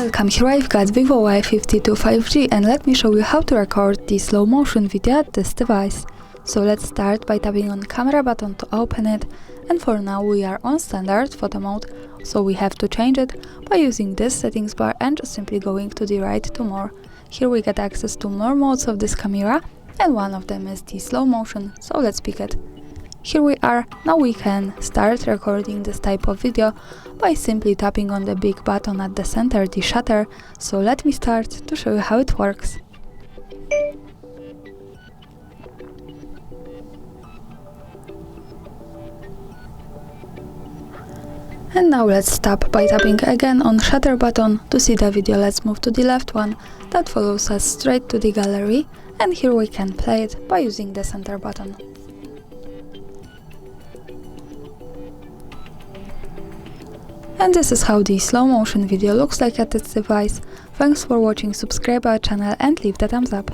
Welcome, here I've got Vivo Y52 5G and let me show you how to record the slow motion video at this device. So let's start by tapping on camera button to open it, and for now we are on standard photo mode, so we have to change it by using this settings bar and just simply going to the right to more. Here we get access to more modes of this camera and one of them is the slow motion, so let's pick it. Here we are. Now we can start recording this type of video by simply tapping on the big button at the center, the shutter. So let me start to show you how it works. And now let's stop by tapping again on shutter button to see the video. Let's move to the left one that follows us straight to the gallery, and here we can play it by using the center button. And this is how the slow motion video looks like at this device. Thanks for watching, subscribe our channel and leave the thumbs up.